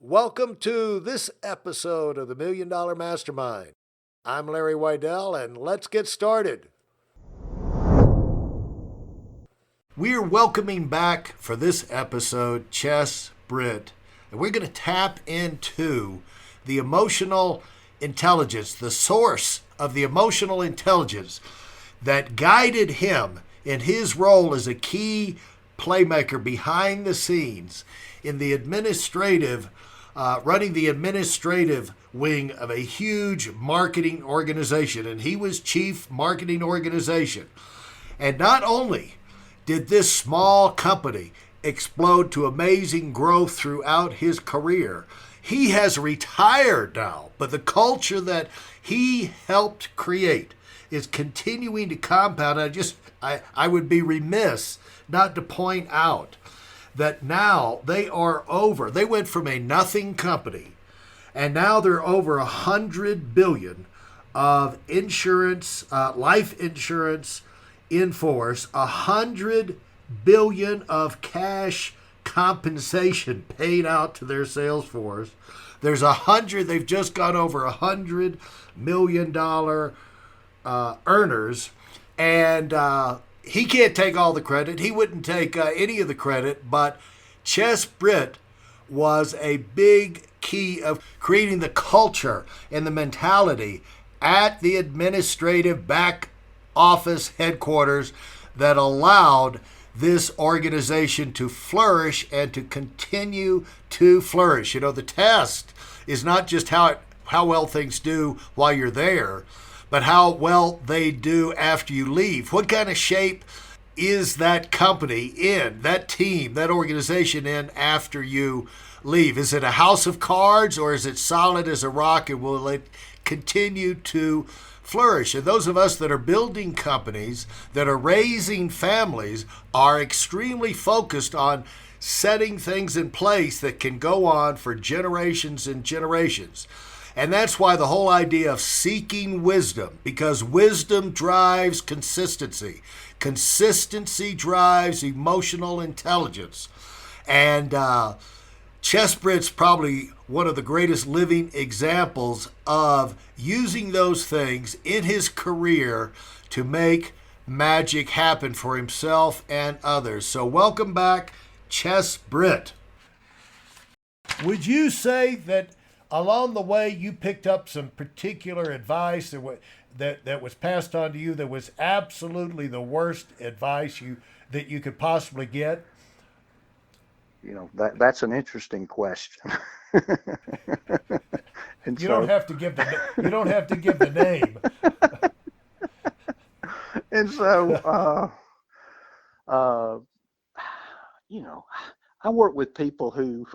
Welcome to this episode of the Million Dollar Mastermind. I'm Larry Weidel, and let's get started. We are welcoming back for this episode Britt, and we're going to tap into the emotional intelligence, the source of the emotional intelligence that guided him in his role as a key playmaker behind the scenes in the running the administrative wing of a huge marketing organization. And he was chief marketing organization. And not only did this small company explode to amazing growth throughout his career, he has retired now, but the culture that he helped create is continuing to compound. I would be remiss not to point out that now they went from a nothing company, and now they're over 100 billion of insurance, life insurance in force, 100 billion of cash compensation paid out to their sales force. They've just got over $100 million earners, and he can't take all the credit. He wouldn't take any of the credit, but Britt was a big key of creating the culture and the mentality at the administrative back office headquarters that allowed this organization to flourish and to continue to flourish. You know, the test is not just how well things do while you're there, but how well they do after you leave. What kind of shape is that company in, that team, that organization in after you leave? Is it a house of cards, or is it solid as a rock, and will it continue to flourish? And those of us that are building companies, that are raising families, are extremely focused on setting things in place that can go on for generations and generations. And that's why the whole idea of seeking wisdom, because wisdom drives consistency. Consistency drives emotional intelligence. And Britt's probably one of the greatest living examples of using those things in his career to make magic happen for himself and others. So welcome back, Britt. Would you say that along the way you picked up some particular advice that was passed on to you that was absolutely the worst advice that you could possibly get? That's an interesting question. And you don't have to give the name. And so uh, I work with people who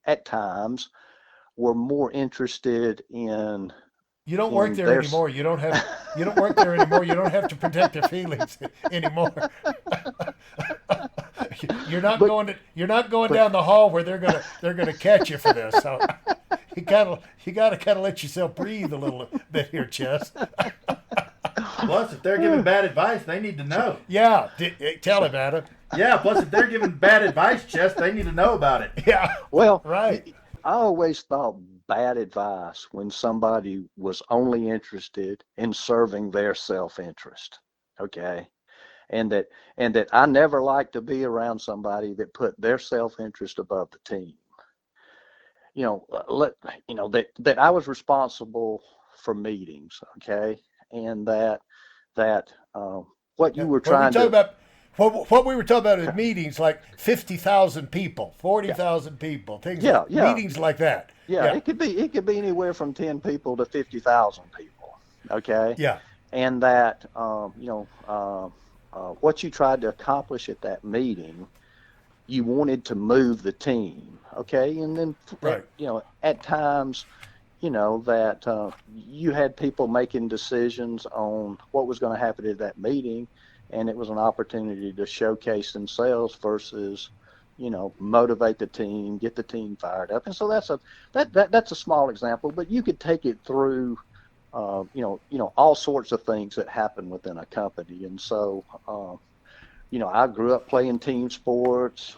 at times were more interested in. You don't work there anymore. You don't work there anymore. You don't have to protect their feelings anymore. You're not going down the hall where they're gonna catch you for this. So you gotta kind of let yourself breathe a little bit here, Chess. Plus, if they're giving bad advice, they need to know. Yeah, tell him, Adam. Yeah, plus if they're giving bad advice, Chess, they need to know about it. Yeah. Well, right. I always thought bad advice when somebody was only interested in serving their self-interest. Okay. And that I never like to be around somebody that put their self-interest above the team. That I was responsible for meetings, okay, and that what you were trying to about. What we were talking about is meetings like 50,000 people, 40,000 people, things meetings like that. Yeah, it could be anywhere from 10 people to 50,000 people. Okay. Yeah. And that what you tried to accomplish at that meeting, you wanted to move the team. Okay, and then right. At times, that you had people making decisions on what was going to happen at that meeting. And it was an opportunity to showcase themselves versus, motivate the team, get the team fired up. And so that's a small example, but you could take it through, all sorts of things that happen within a company. And so, I grew up playing team sports.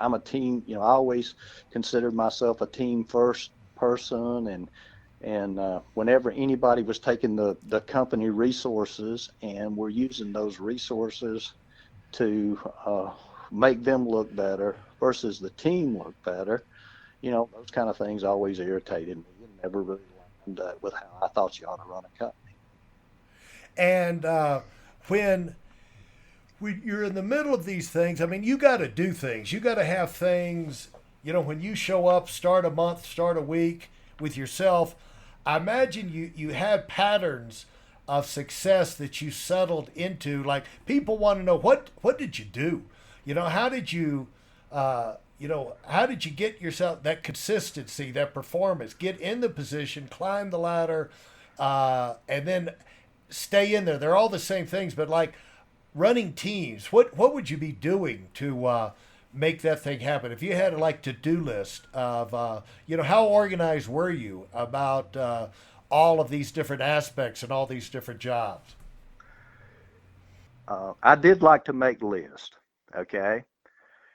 I'm a team, I always considered myself a team first person. And whenever anybody was taking the company resources and we're using those resources to make them look better versus the team look better, those kind of things always irritated me and never really lined up with how I thought you ought to run a company. And when you're in the middle of these things, I mean, you got to do things. You got to have things, when you show up, start a month, start a week with yourself. I imagine you had patterns of success that you settled into. Like, people want to know, what did you do? How did you, how did you get yourself that consistency, that performance, get in the position, climb the ladder, and then stay in there? They're all the same things, but like running teams, what would you be doing to make that thing happen? If you had a to-do list of, how organized were you about all of these different aspects and all these different jobs? I did like to make lists, okay?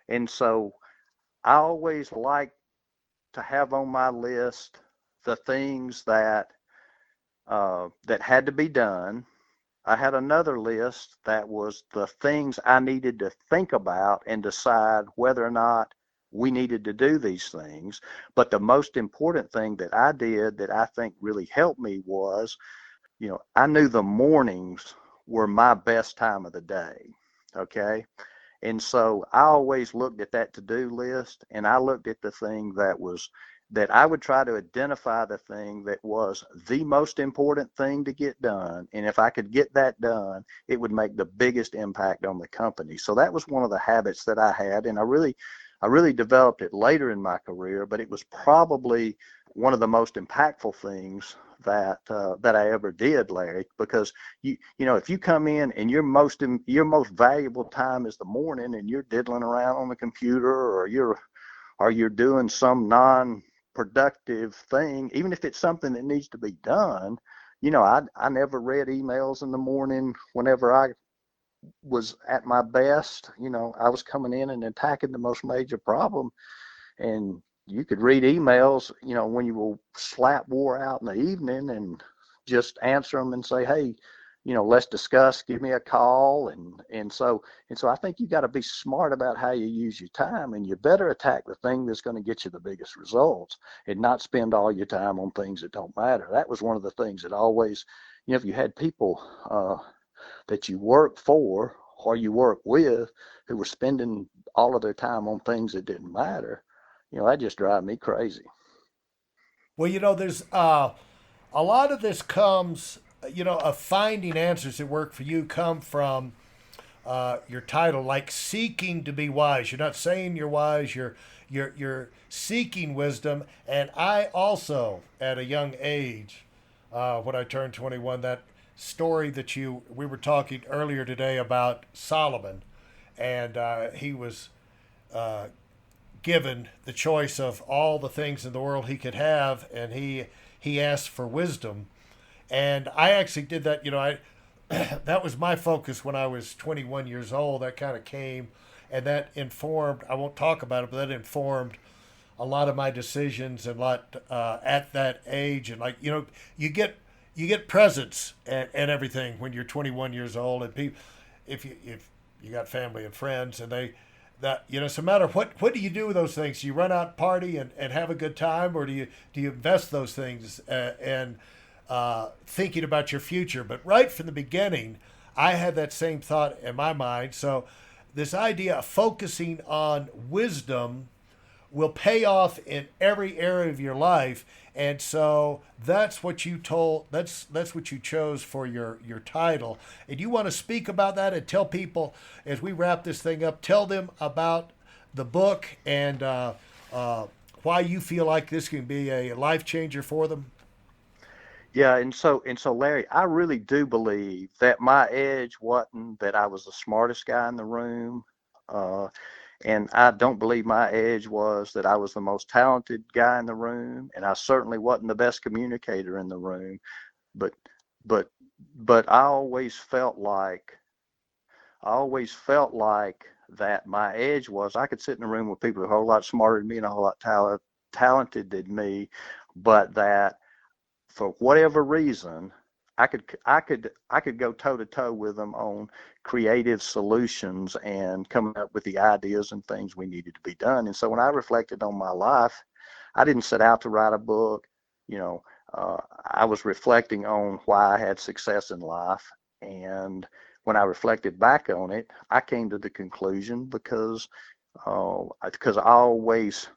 And so I always liked to have on my list the things that had to be done. I had another list that was the things I needed to think about and decide whether or not we needed to do these things. But the most important thing that I did that I think really helped me was, I knew the mornings were my best time of the day. Okay. And so I always looked at that to-do list, and I looked at the thing that I would try to identify the thing that was the most important thing to get done. And if I could get that done, it would make the biggest impact on the company. So that was one of the habits that I had. And I really developed it later in my career, but it was probably one of the most impactful things that I ever did, Larry, because if you come in and your most valuable time is the morning, and you're diddling around on the computer, or you're doing some non-productive thing, even if it's something that needs to be done, I never read emails in the morning whenever I was at my best. I was coming in and attacking the most major problem, and you could read emails, when you were slap wore out in the evening, and just answer them and say, hey, let's discuss, give me a call. And so I think you got to be smart about how you use your time, and you better attack the thing that's going to get you the biggest results, and not spend all your time on things that don't matter. That was one of the things that always, if you had people that you work for or you work with who were spending all of their time on things that didn't matter, that just drive me crazy. Well, there's a lot of this comes, of finding answers that work for you come from your title, like seeking to be wise. You're not saying you're wise. You're seeking wisdom. And I also, at a young age, when I turned 21, that story that we were talking earlier today about Solomon, and he was given the choice of all the things in the world he could have, and he asked for wisdom. And I actually did that. That was my focus when I was 21 years old. That kind of came, and that informed. I won't talk about it, but that informed a lot of my decisions and a lot at that age. And you get presents and everything when you're 21 years old, and people, if you got family and friends, and so no matter what do you do with those things? Do you run out and party and have a good time, or do you invest those things and thinking about your future? But right from the beginning, I had that same thought in my mind. So this idea of focusing on wisdom will pay off in every area of your life. And so that's what you that's what you chose for your title. And you want to speak about that and tell people, as we wrap this thing up, tell them about the book and why you feel like this can be a life changer for them. Yeah, and so Larry, I really do believe that my edge wasn't that I was the smartest guy in the room. Uh, And I don't believe my edge was that I was the most talented guy in the room, and I certainly wasn't the best communicator in the room. But but I always felt like that my edge was I could sit in a room with people who are a whole lot smarter than me and a whole lot talented than me, but that for whatever reason, I could go toe to toe with them on creative solutions and coming up with the ideas and things we needed to be done. And so when I reflected on my life, I didn't set out to write a book. You know, I was reflecting on why I had success in life. And when I reflected back on it, I came to the conclusion because I always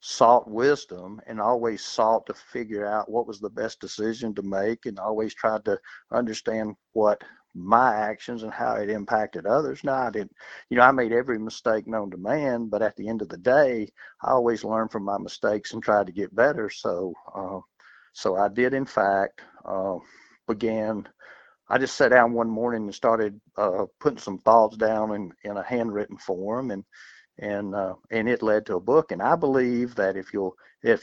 sought wisdom and always sought to figure out what was the best decision to make, and always tried to understand what my actions and how it impacted others. Now, I didn't, I made every mistake known to man, but at the end of the day, I always learned from my mistakes and tried to get better. So I did, in fact, I just sat down one morning and started putting some thoughts down in a handwritten form, and it led to a book. And I believe that if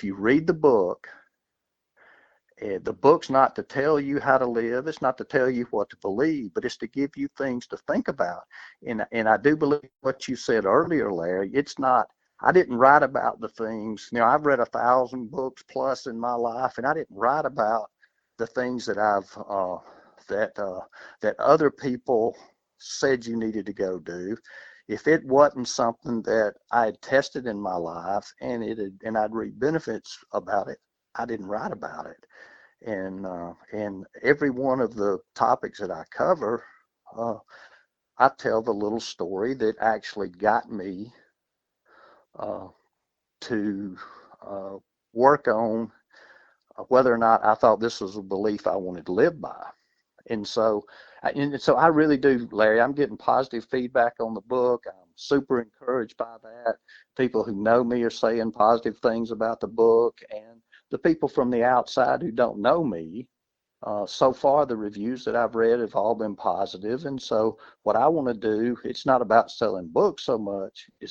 you read the book's not to tell you how to live, it's not to tell you what to believe, but it's to give you things to think about. And I do believe what you said earlier, Larry. It's not. I didn't write about the things. I've read 1,000 books plus in my life, and I didn't write about the things that that other people said you needed to go do. If it wasn't something that I had tested in my life and I'd read benefits about it, I didn't write about it. And every one of the topics that I cover, I tell the little story that actually got me to work on whether or not I thought this was a belief I wanted to live by. And so I really do, Larry. I'm getting positive feedback on the book. I'm super encouraged by that. People who know me are saying positive things about the book, and the people from the outside who don't know me, so far the reviews that I've read have all been positive. And so what I want to do, it's not about selling books so much. I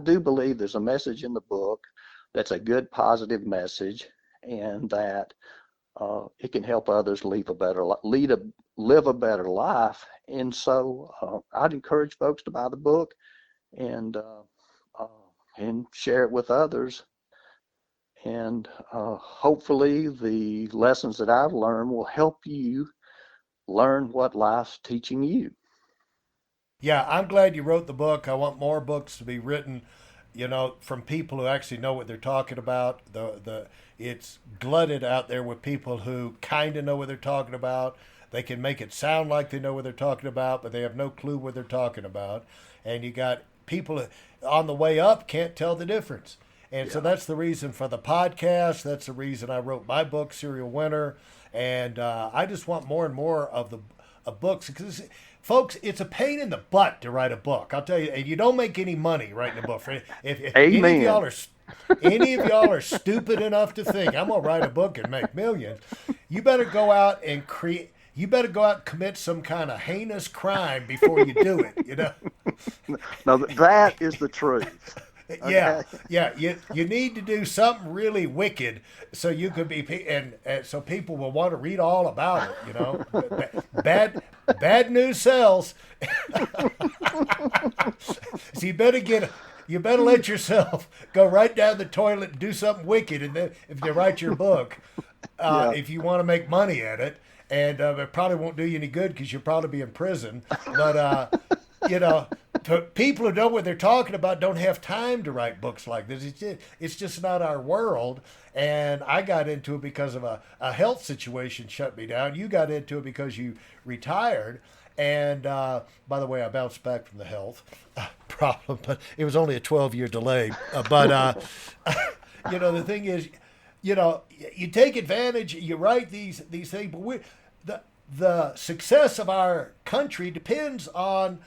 do believe there's a message in the book that's a good positive message, and that it can help others live a better life. And so I'd encourage folks to buy the book and share it with others. And hopefully the lessons that I've learned will help you learn what life's teaching you. Yeah, I'm glad you wrote the book. I want more books to be written, from people who actually know what they're talking about. It's glutted out there with people who kind of know what they're talking about. They can make it sound like they know what they're talking about, but they have no clue what they're talking about. And you got people on the way up can't tell the difference. And so that's the reason for the podcast. That's the reason I wrote my book, Serial Winner. And I just want more and more of books, because folks, it's a pain in the butt to write a book. I'll tell you, and you don't make any money writing a book. If any of y'all are stupid enough to think I'm gonna write a book and make millions, you better go out and commit some kind of heinous crime before you do it. No, that is the truth. Okay. Yeah. You need to do something really wicked so you could be, and so people will want to read all about it. Bad news sells. So you better let yourself go right down the toilet and do something wicked, and then if you write your book, if you want to make money at it, and it probably won't do you any good because you'll probably be in prison. But people who know what they're talking about don't have time to write books like this. It's just not our world. And I got into it because of a health situation shut me down. You got into it because you retired. And by the way, I bounced back from the health problem, but it was only a 12-year delay. The thing is, you take advantage, you write these things, but the success of our country depends on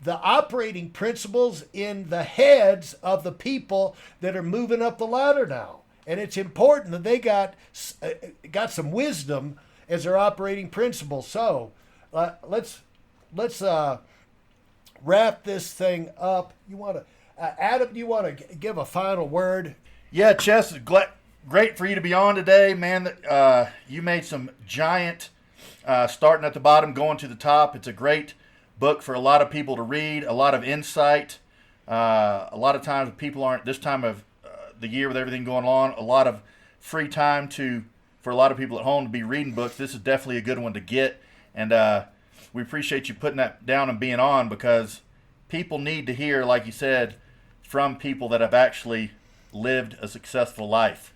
the operating principles in the heads of the people that are moving up the ladder now. And it's important that they got some wisdom as their operating principles. So let's wrap this thing up. You want to, Adam? Do you want to give a final word? Yeah, Chess, great for you to be on today, man. You made some giant starting at the bottom, going to the top. It's a great book for a lot of people to read, a lot of insight. A lot of times people aren't, this time of the year with everything going on, a lot of free time for a lot of people at home to be reading books. This is definitely a good one to get. And we appreciate you putting that down and being on, because people need to hear, like you said, from people that have actually lived a successful life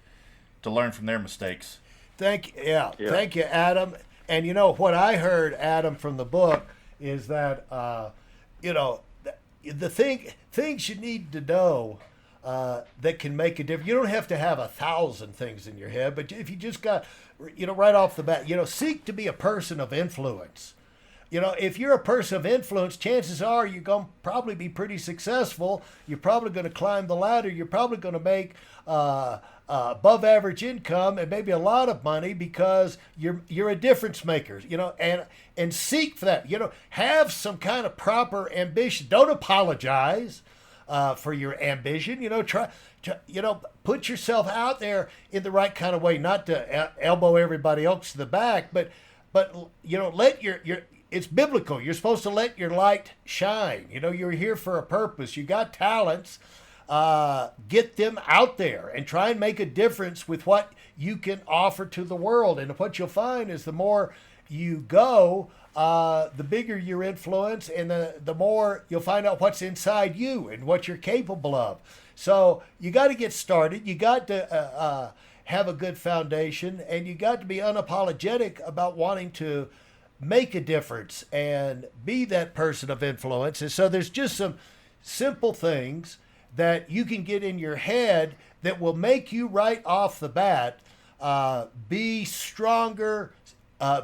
to learn from their mistakes. Thank you, Adam. And what I heard, Adam, from the book is that the things you need to know that can make a difference. You don't have to have 1,000 things in your head, but if you just got, right off the bat, seek to be a person of influence. If you're a person of influence, chances are you're going to probably be pretty successful. You're probably going to climb the ladder. You're probably going to make above average income and maybe a lot of money, because you're a difference maker. And seek for that. Have some kind of proper ambition. Don't apologize for your ambition. Try to put yourself out there in the right kind of way, not to elbow everybody else to the back, but let your it's biblical. You're supposed to let your light shine. You're here for a purpose. You got talents. Get them out there and try and make a difference with what you can offer to the world. And what you'll find is the more you go, the bigger your influence, and the more you'll find out what's inside you and what you're capable of. So you got to get started. You got to have a good foundation, and you got to be unapologetic about wanting to make a difference and be that person of influence. And so there's just some simple things that you can get in your head that will make you right off the bat be stronger,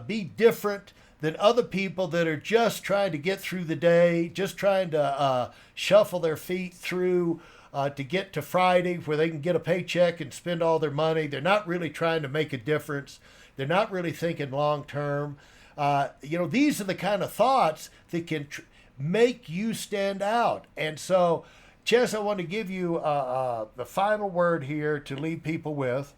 be different than other people that are just trying to get through the day, just trying to shuffle their feet through to get to Friday where they can get a paycheck and spend all their money. They're not really trying to make a difference. They're not really thinking long term. These are the kind of thoughts that can make you stand out. And so, Chess, I want to give you the final word here to leave people with.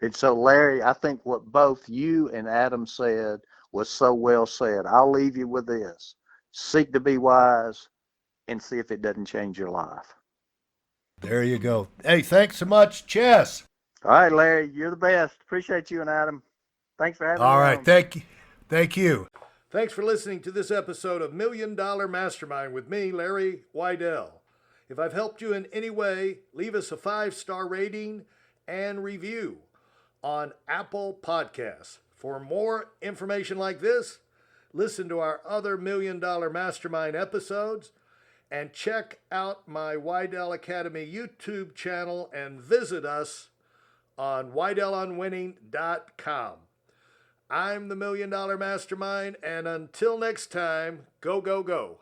And so, Larry, I think what both you and Adam said was so well said. I'll leave you with this. Seek to be wise and see if it doesn't change your life. There you go. Hey, thanks so much, Chess. All right, Larry, you're the best. Appreciate you and Adam. Thanks for having me. All right, on. thank you. Thank you. Thanks for listening to this episode of $1 Million Mastermind with me, Larry Weidel. If I've helped you in any way, leave us a 5-star rating and review on Apple Podcasts. For more information like this, listen to our other $1 Million Mastermind episodes, and check out my Weidel Academy YouTube channel and visit us on WeidelOnWinning.com. I'm the $1 Million Mastermind, and until next time, go, go, go.